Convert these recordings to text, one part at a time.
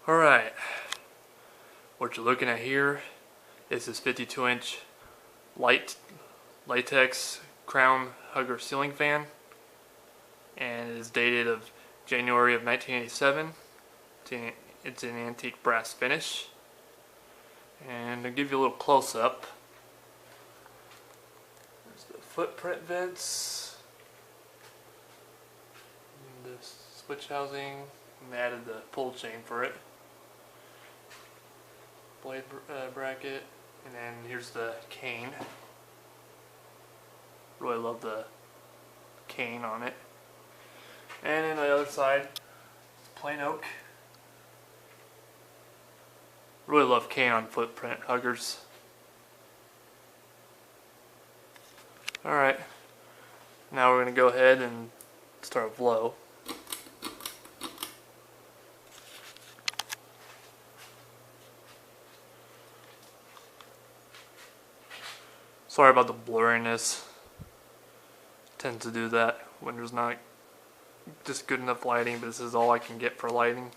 Alright, what you're looking at here is this 52-inch Litex Crown Hugger ceiling fan, and it is dated of January of 1987. It's an antique brass finish, and I'll give you a little close-up. There's the footprint vents, and the switch housing, and added the pull chain for it. Blade bracket, and then here's the cane. Really love the cane on it. And then on the other side, plain oak. Really love cane on footprint huggers. Alright, now we're going to go ahead and start with low. Sorry about the blurriness. Tends to do that when there's not just good enough lighting, but this is all I can get for lighting.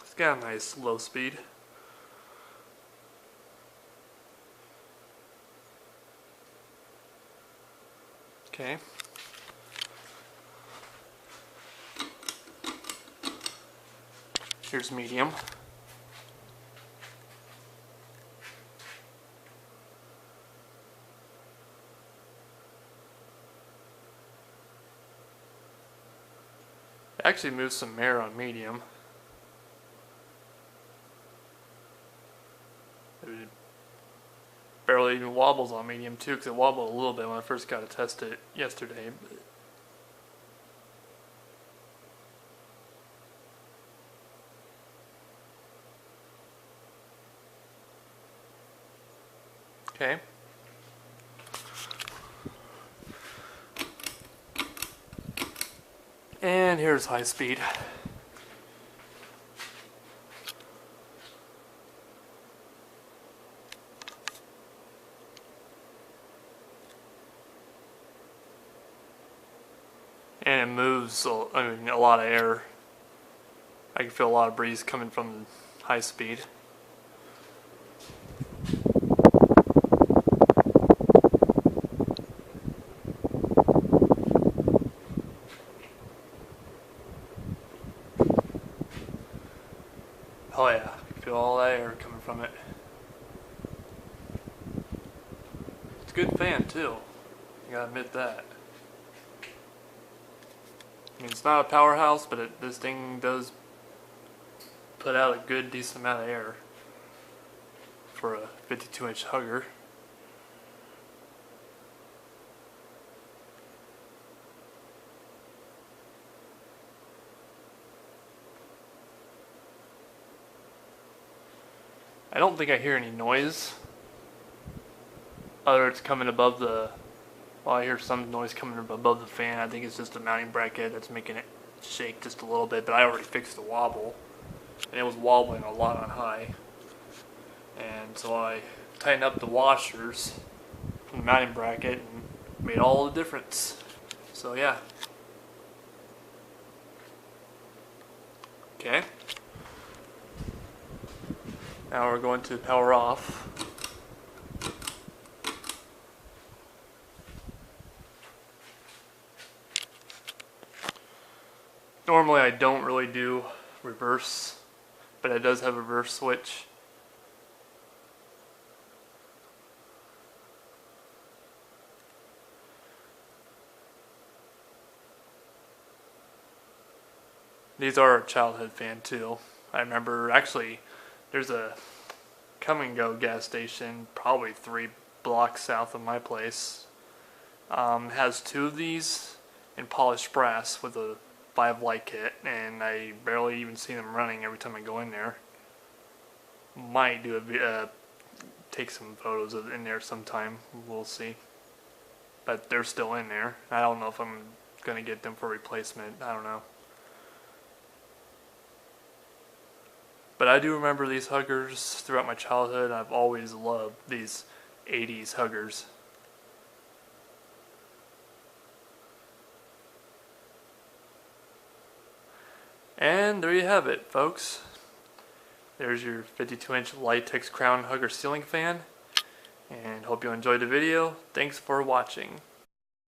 It's got a nice low speed. Okay. Here's medium. I actually moved some air on medium. It barely even wobbles on medium too, because it wobbled a little bit when I first got to test it yesterday. Okay. And here's high speed. And it moves, a lot of air. I can feel a lot of breeze coming from high speed. Oh yeah, I can feel all that air coming from it. It's a good fan too, you gotta admit that. I mean, it's not a powerhouse, but this thing does put out a good, decent amount of air for a 52-inch hugger. I don't think I hear any noise. Other it's coming above the... Well, I hear some noise coming above the fan. I think it's just a mounting bracket that's making it shake just a little bit, but I already fixed the wobble. And it was wobbling a lot on high. And so I tightened up the washers from the mounting bracket and made all the difference. So yeah. Okay. Now we're going to power off. Normally I don't really do reverse, but it does have a reverse switch. These are a childhood fan too. I remember actually there's a Come and Go gas station probably 3 blocks south of my place. Has 2 of these in polished brass with a 5 light kit, and I barely even see them running every time I go in there. Might do take some photos of in there sometime, we'll see. But they're still in there. I don't know if I'm gonna get them for replacement, I don't know. But I do remember these huggers throughout my childhood. I've always loved these 80s huggers. And there you have it, folks. There's your 52-inch Litex Crown Hugger ceiling fan. And hope you enjoyed the video. Thanks for watching.